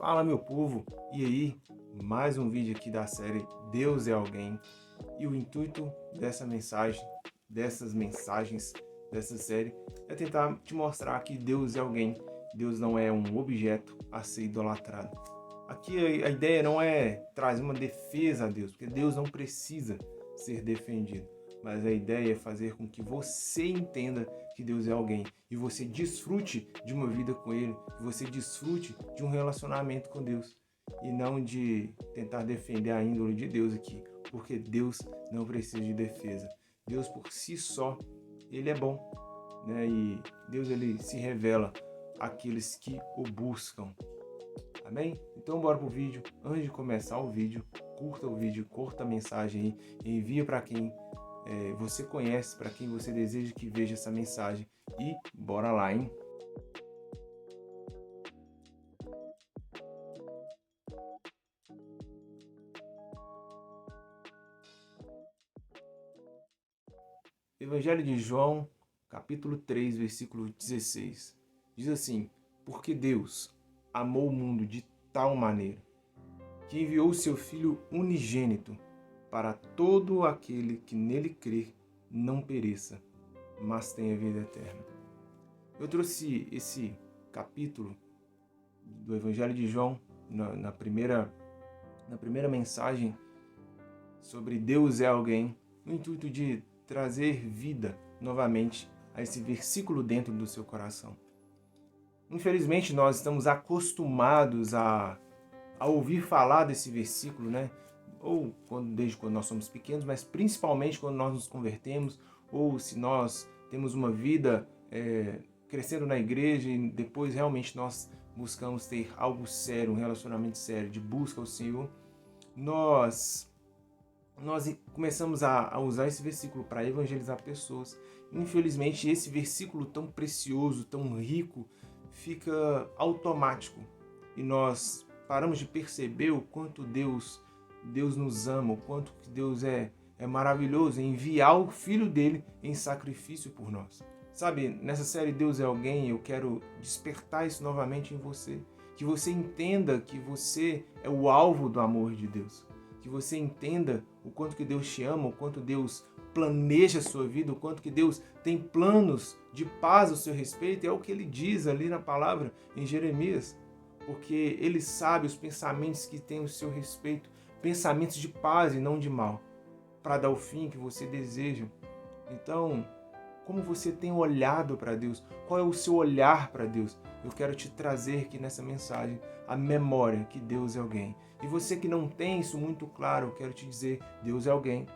Fala, meu povo, e aí? Mais um vídeo aqui da série Deus é Alguém. E o intuito dessa mensagem, dessas mensagens, dessa série é tentar te mostrar que Deus é alguém. Deus não é um objeto a ser idolatrado. Aqui a ideia não é trazer uma defesa a Deus, porque Deus não precisa ser defendido. Mas a ideia é fazer com que você entenda que Deus é alguém e você desfrute de uma vida com Ele, que você desfrute de um relacionamento com Deus e não de tentar defender a índole de Deus aqui, porque Deus não precisa de defesa. Deus por si só, Ele é bom, né? E Deus ele se revela àqueles que o buscam. Amém? Então bora pro vídeo. Antes de começar o vídeo, curta a mensagem aí, envia para quem você conhece, para quem você deseja que veja essa mensagem e bora lá, hein? Evangelho de João, capítulo 3, versículo 16. Diz assim: porque Deus amou o mundo de tal maneira que enviou o seu Filho unigênito para todo aquele que nele crer não pereça, mas tenha vida eterna. Eu trouxe esse capítulo do Evangelho de João na primeira mensagem sobre Deus é alguém, no intuito de trazer vida novamente a esse versículo dentro do seu coração. Infelizmente, nós estamos acostumados a ouvir falar desse versículo, né? Ou desde quando nós somos pequenos, mas principalmente quando nós nos convertemos, ou se nós temos uma vida crescendo na igreja e depois realmente nós buscamos ter algo sério, um relacionamento sério, de busca ao Senhor, nós começamos a usar esse versículo para evangelizar pessoas. Infelizmente, esse versículo tão precioso, tão rico, fica automático e nós paramos de perceber o quanto Deus nos ama, o quanto que Deus é maravilhoso em enviar o Filho dele em sacrifício por nós. Sabe, nessa série Deus é Alguém, eu quero despertar isso novamente em você. Que você entenda que você é o alvo do amor de Deus. Que você entenda o quanto que Deus te ama, o quanto Deus planeja a sua vida, o quanto que Deus tem planos de paz ao seu respeito. É o que ele diz ali na palavra em Jeremias. Porque ele sabe os pensamentos que tem ao seu respeito, pensamentos de paz e não de mal, para dar o fim que você deseja. Então, como você tem olhado para Deus? Qual é o seu olhar para Deus? Eu quero te trazer aqui nessa mensagem a memória que Deus é alguém. E você que não tem isso muito claro, eu quero te dizer, Deus é alguém.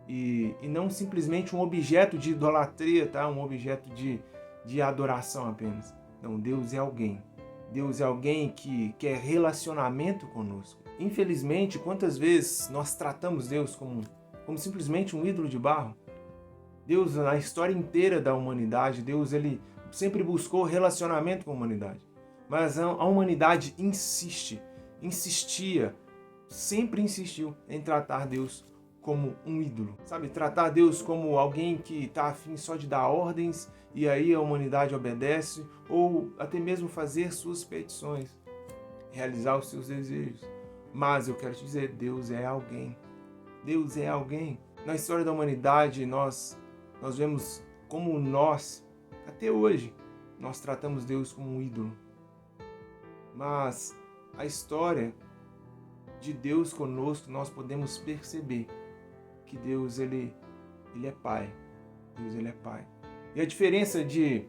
E não simplesmente um objeto de idolatria, tá? Um objeto de adoração apenas. Não, Deus é alguém. Deus é alguém que quer relacionamento conosco. Infelizmente, quantas vezes nós tratamos Deus como simplesmente um ídolo de barro? Deus, na história inteira da humanidade, Deus ele sempre buscou relacionamento com a humanidade. Mas a humanidade insistia, sempre insistiu em tratar Deus como um ídolo. Sabe, tratar Deus como alguém que está afim só de dar ordens e aí a humanidade obedece, ou até mesmo fazer suas petições, realizar os seus desejos. Mas eu quero te dizer, Deus é alguém. Deus é alguém. Na história da humanidade, nós vemos como nós, até hoje, nós tratamos Deus como um ídolo. Mas a história de Deus conosco, nós podemos perceber que Deus ele é Pai. Deus ele é Pai. E a diferença de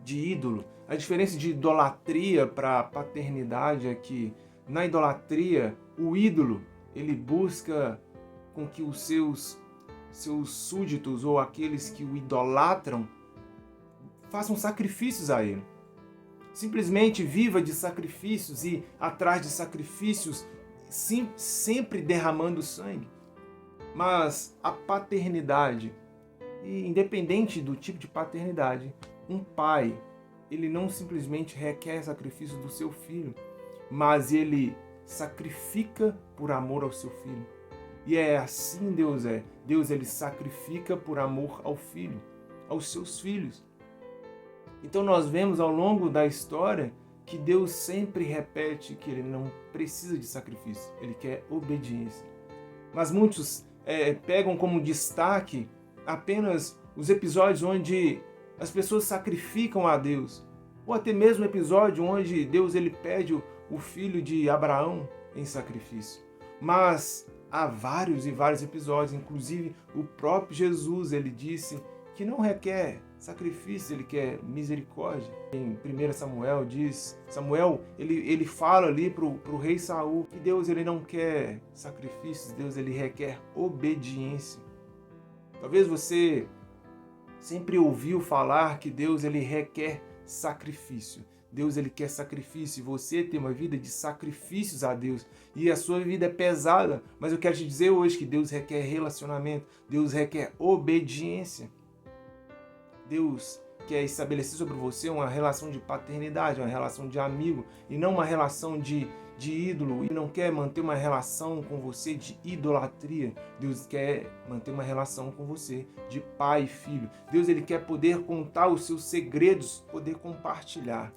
ídolo, a diferença de idolatria para paternidade é que na idolatria, o ídolo, ele busca com que os seus súditos ou aqueles que o idolatram façam sacrifícios a ele. Simplesmente viva de sacrifícios e atrás de sacrifícios, sempre derramando sangue. Mas a paternidade, e independente do tipo de paternidade, um pai, ele não simplesmente requer sacrifício do seu filho, mas ele sacrifica por amor ao seu filho. E é assim Deus é. Deus ele sacrifica por amor ao filho, aos seus filhos. Então nós vemos ao longo da história que Deus sempre repete que ele não precisa de sacrifício, ele quer obediência. Mas muitos pegam como destaque apenas os episódios onde as pessoas sacrificam a Deus, ou até mesmo o episódio onde Deus ele pede o filho de Abraão em sacrifício. Mas há vários e vários episódios, inclusive o próprio Jesus ele disse que não requer sacrifício, ele quer misericórdia. Em 1 Samuel diz, Samuel ele fala ali pro rei Saul que Deus ele não quer sacrifícios, Deus ele requer obediência. Talvez você sempre ouviu falar que Deus ele requer sacrifício. Deus ele quer sacrifício e você tem uma vida de sacrifícios a Deus e a sua vida é pesada, mas eu quero te dizer hoje que Deus requer relacionamento, Deus requer obediência. Deus quer estabelecer sobre você uma relação de paternidade, uma relação de amigo e não uma relação de ídolo, e não quer manter uma relação com você de idolatria. Deus quer manter uma relação com você de pai e filho. Deus ele quer poder contar os seus segredos, poder compartilhar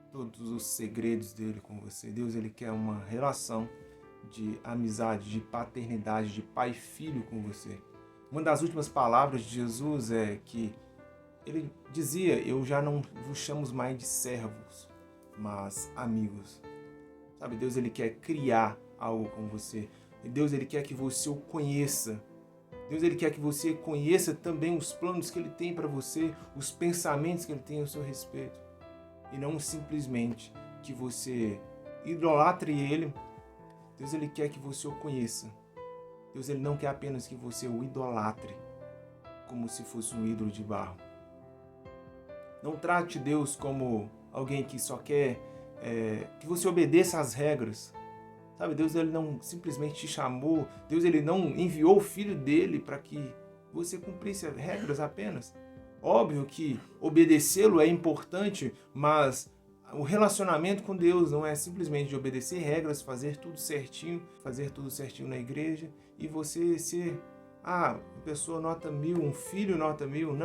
todos os segredos dele com você. Deus ele quer uma relação de amizade, de paternidade, de pai e filho com você. Uma das últimas palavras de Jesus é que ele dizia: eu já não vos chamo mais de servos, mas amigos. Sabe, Deus ele quer criar algo com você. E Deus ele quer que você o conheça. Deus ele quer que você conheça também os planos que ele tem para você, os pensamentos que ele tem ao seu respeito. E não simplesmente que você idolatre ele. Deus ele quer que você o conheça. Deus ele não quer apenas que você o idolatre, como se fosse um ídolo de barro. Não trate Deus como alguém que só quer que você obedeça às regras. Sabe, Deus ele não simplesmente te chamou, Deus ele não enviou o Filho dele para que você cumprisse as regras apenas. Óbvio que obedecê-lo é importante, mas o relacionamento com Deus não é simplesmente de obedecer regras, fazer tudo certinho na igreja e você ser uma pessoa nota 1000, um filho nota 1000.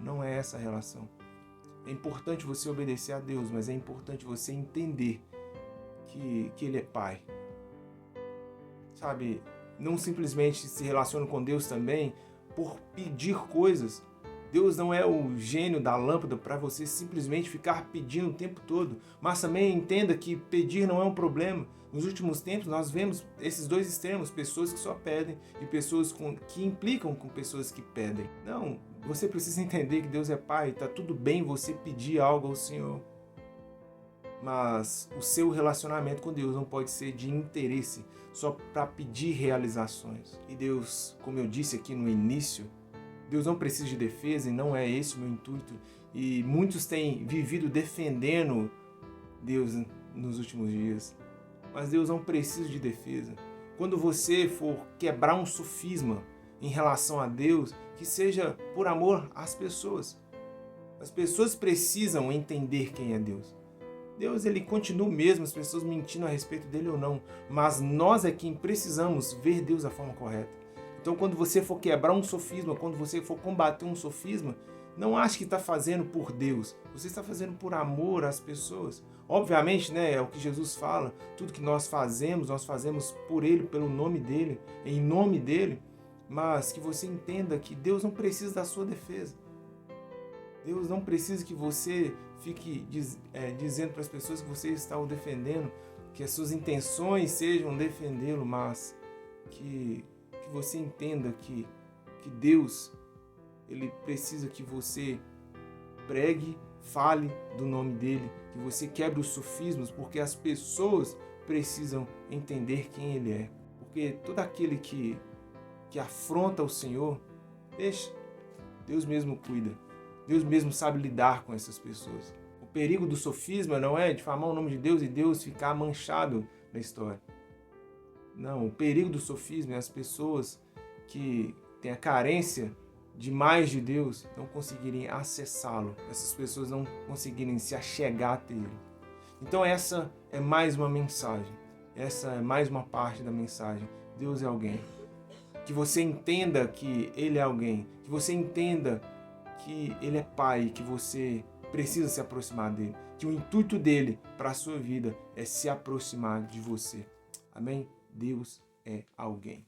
Não é essa a relação. É importante você obedecer a Deus, mas é importante você entender que Ele é Pai. Sabe, não simplesmente se relaciona com Deus também por pedir coisas. Deus não é o gênio da lâmpada para você simplesmente ficar pedindo o tempo todo. Mas também entenda que pedir não é um problema. Nos últimos tempos nós vemos esses dois extremos, pessoas que só pedem e pessoas que implicam com pessoas que pedem. Não, você precisa entender que Deus é Pai, está tudo bem você pedir algo ao Senhor. Mas o seu relacionamento com Deus não pode ser de interesse, só para pedir realizações. E Deus, como eu disse aqui no início, Deus não precisa de defesa e não é esse o meu intuito. E muitos têm vivido defendendo Deus nos últimos dias. Mas Deus não precisa de defesa. Quando você for quebrar um sofisma em relação a Deus, que seja por amor às pessoas. As pessoas precisam entender quem é Deus. Deus ele continua mesmo, as pessoas mentindo a respeito dele ou não. Mas nós é quem precisamos ver Deus da forma correta. Então, quando você for quebrar um sofisma, quando você for combater um sofisma, não ache que está fazendo por Deus. Você está fazendo por amor às pessoas. Obviamente, é o que Jesus fala. Tudo que nós fazemos por Ele, pelo nome dEle, em nome dEle. Mas que você entenda que Deus não precisa da sua defesa. Deus não precisa que você fique dizendo para as pessoas que você está o defendendo, que as suas intenções sejam defendê-lo, mas que você entenda que Deus ele precisa que você pregue, fale do nome dele, que você quebre os sofismas, porque as pessoas precisam entender quem ele é. Porque todo aquele que afronta o Senhor, deixa, Deus mesmo cuida. Deus mesmo sabe lidar com essas pessoas. O perigo do sofisma não é difamar o nome de Deus e Deus ficar manchado na história. Não, o perigo do sofisma é as pessoas que têm a carência demais de Deus não conseguirem acessá-lo. Essas pessoas não conseguirem se achegar até Ele. Então essa é mais uma mensagem. Essa é mais uma parte da mensagem. Deus é alguém. Que você entenda que Ele é alguém. Que você entenda que Ele é Pai, que você precisa se aproximar dele. que o intuito dele para a sua vida é se aproximar de você. Amém? Deus é alguém.